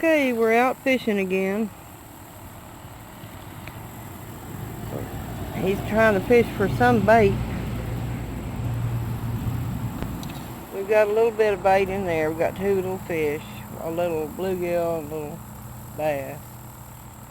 Okay, we're out fishing again. He's trying to fish for some bait. We've got a little bit of bait in there. We've got two little fish, a little bluegill and a little bass.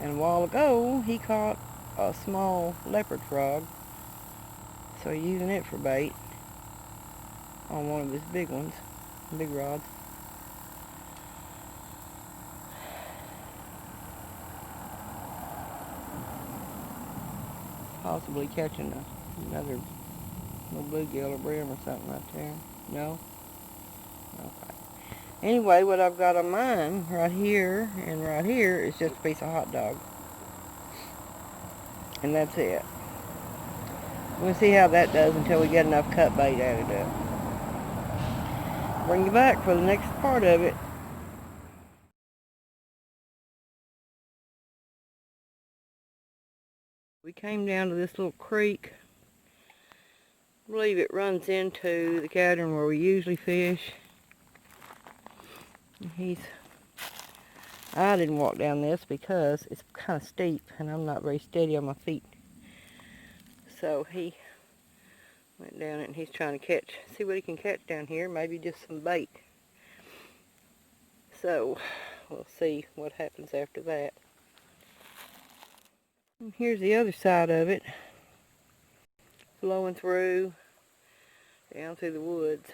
And a while ago, he caught a small leopard frog. So he's using it for bait on one of his big ones, big rods. Possibly catching another little bluegill or brim or something right there. No? Okay. Anyway, what I've got on mine right here and right here is just a piece of hot dog. And that's it. We'll see how that does until we get enough cut bait added up. Bring you back for the next part of it. We came down to this little creek. I believe it runs into the cavern where we usually fish. I didn't walk down this because it's kind of steep and I'm not very steady on my feet. So he went down it and he's trying to see what he can catch down here, maybe just some bait. So we'll see what happens after that. And here's the other side of it, flowing through, down through the woods.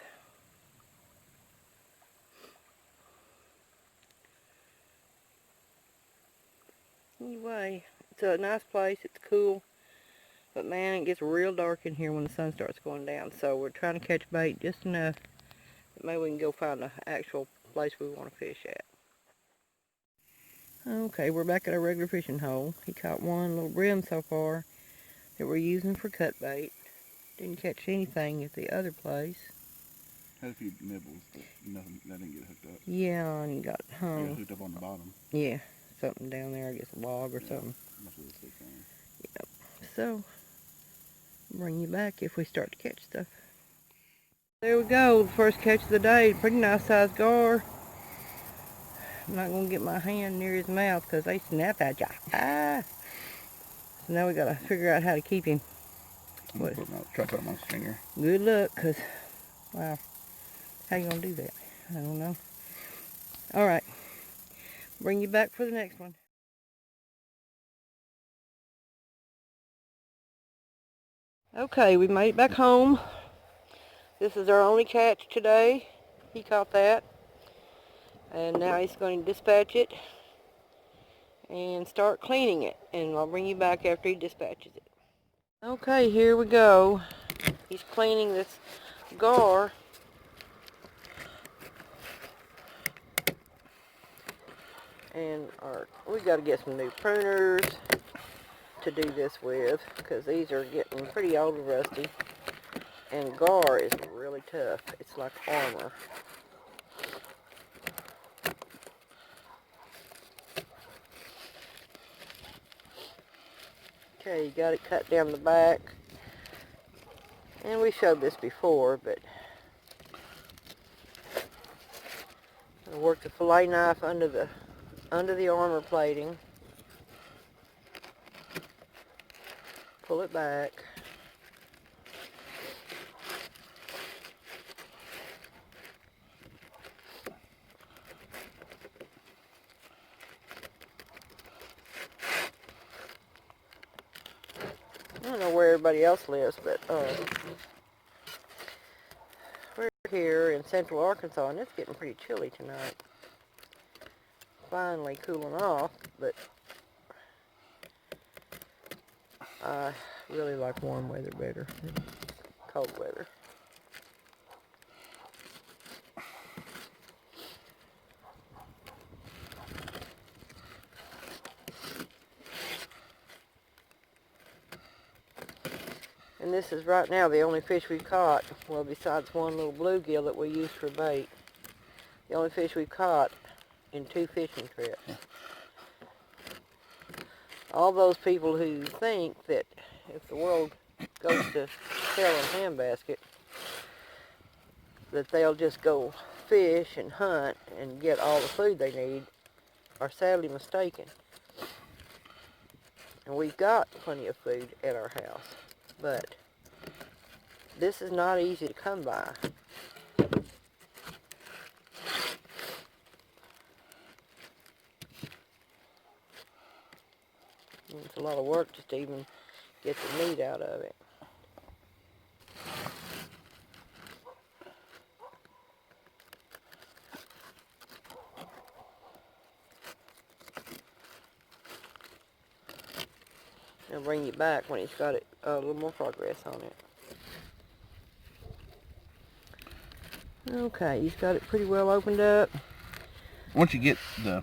Anyway, it's a nice place, it's cool, but man, it gets real dark in here when the sun starts going down, so we're trying to catch bait just enough that maybe we can go find an actual place we want to fish at. Okay, we're back at our regular fishing hole. He caught one little brim so far that we're using for cut bait. Didn't catch anything at the other place. Had a few nibbles, but nothing, that didn't get hooked up. Yeah, and he got hung. It got hooked up on the bottom. Yeah, something down there, I guess a log or something. Must have been a stick thing. Yep. So, bring you back if we start to catch stuff. There we go, the first catch of the day. Pretty nice sized gar. I'm not going to get my hand near his mouth because they snap at ya. Ah! So now we got to figure out how to keep him. Try to put him on a stringer. Good luck, because, wow, how you going to do that? I don't know. Alright, bring you back for the next one. Okay, we made it back home. This is our only catch today. He caught that. And now he's going to dispatch it and start cleaning it. And I'll bring you back after he dispatches it. Okay, here we go. He's cleaning this gar. And we got to get some new pruners to do this with, because these are getting pretty old and rusty. And gar is really tough. It's like armor. Okay, you got it cut down the back. And we showed this before, but I work the fillet knife under the armor plating. Pull it back. I don't know where everybody else lives, but we're here in central Arkansas, and it's getting pretty chilly tonight. Finally cooling off, but I really like warm weather better than cold weather. And this is right now the only fish we've caught, well, besides one little bluegill that we used for bait. The only fish we've caught in 2 fishing trips. All those people who think that if the world goes to hell in a handbasket, that they'll just go fish and hunt and get all the food they need, are sadly mistaken. And we've got plenty of food at our house, but this is not easy to come by. And it's a lot of work just to even get the meat out of it. I'll bring you back when he's got it a little more progress on it. Okay, he's got it pretty well opened up. Once you get the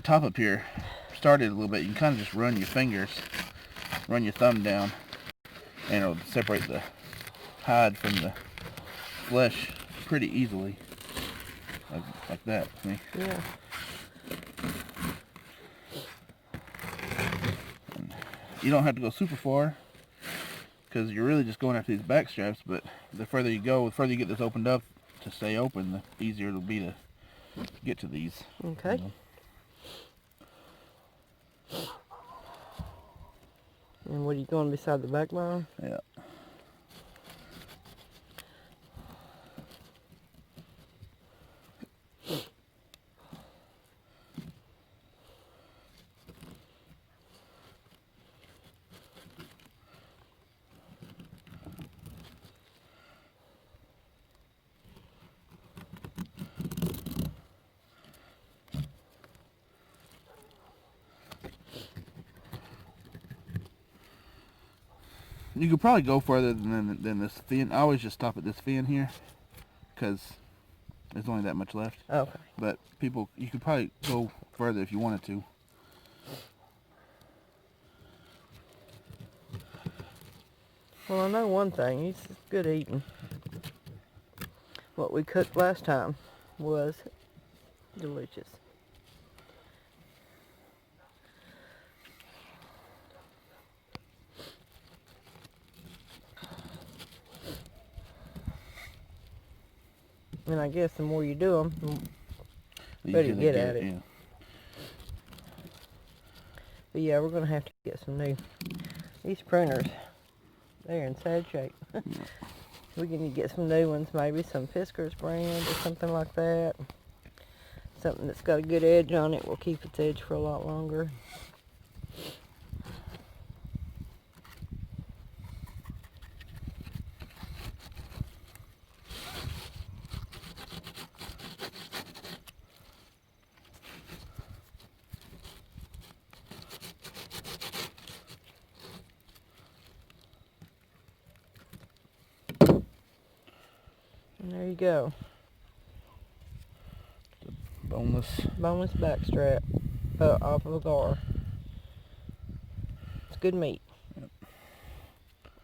top up here started a little bit, you can kind of just run your fingers, run your thumb down, and it'll separate the hide from the flesh pretty easily, like that. See? Yeah. And you don't have to go super far, because you're really just going after these back straps, but the further you go, the further you get this opened up to stay open, the easier it'll be to get to these. Okay. You know? And what are you going beside the backbone? Yeah. You could probably go further than this fin. I always just stop at this fin here, because there's only that much left. Okay. But you could probably go further if you wanted to. Well, I know one thing. He's good eating. What we cooked last time was delicious. And I guess the more you do them, the better you get at it. Yeah. But yeah, we're going to have to get some new. These pruners, they're in sad shape. We can get some new ones, maybe some Fiskars brand or something like that. Something that's got a good edge on it will keep its edge for a lot longer. And there you go. Boneless backstrap off of a gar. It's good meat. Yep.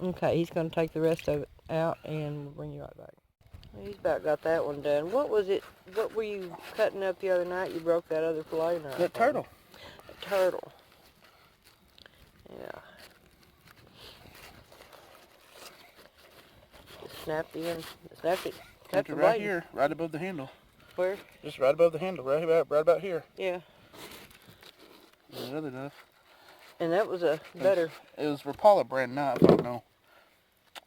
Okay, he's going to take the rest of it out and we'll bring you right back. He's about got that one done. What was it? What were you cutting up the other night? You broke that other fillet knife. That turtle. A turtle. Yeah. Just snapped the end. Snapped it. Snapped it right here, right above the handle. Where? Just right above the handle, right about here. Yeah. And the other knife. And that was a better. It was Rapala brand knife. I don't know.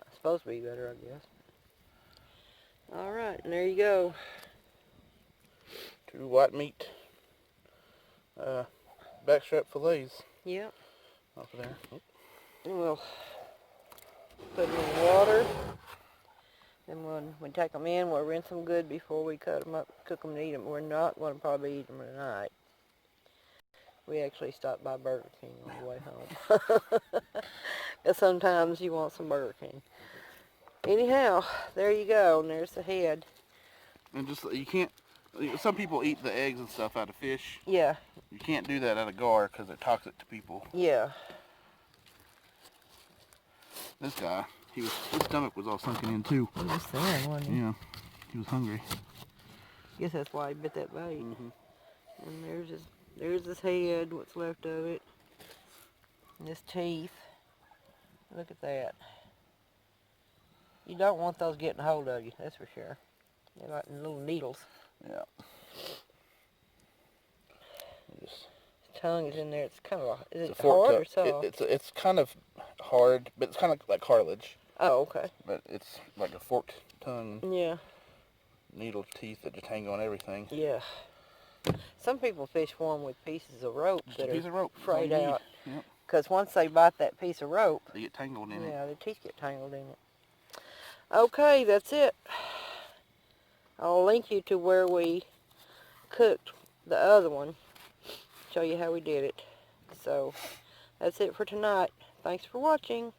It's supposed to be better, I guess. All right, and there you go. 2 white meat backstrap fillets. Yep. Off of there. Oh. And we'll put them in water. Then when we take them in, we'll rinse them good before we cut them up, cook them and eat them. We're not going to probably eat them tonight. We actually stopped by Burger King on the way home. Because sometimes you want some Burger King. Anyhow, there you go, and there's the head. And just, you can't, some people eat the eggs and stuff out of fish. Yeah. You can't do that out of gar because they're toxic to people. Yeah. This guy, his stomach was all sunken in too. He was thin, wasn't he? Yeah, he was hungry. Guess that's why he bit that bait. Mm-hmm. And there's his head, what's left of it. And his teeth. Look at that. You don't want those getting a hold of you, that's for sure. They're like little needles. Yeah. Just Tongue is in there. It's kind of is it fork hard or tongue. soft? It's kind of hard, but it's kind of like cartilage. Oh, okay. But it's like a forked tongue. Yeah. Needle teeth that just hang on everything. Yeah. Some people fish for them with pieces of rope Just that a piece are of rope. frayed out. Yep. Because once they bite that piece of rope, They get tangled in it. yeah, their teeth get tangled in it. Okay, that's it. I'll link you to where we cooked the other one. Show you how we did it. So, that's it for tonight. Thanks for watching.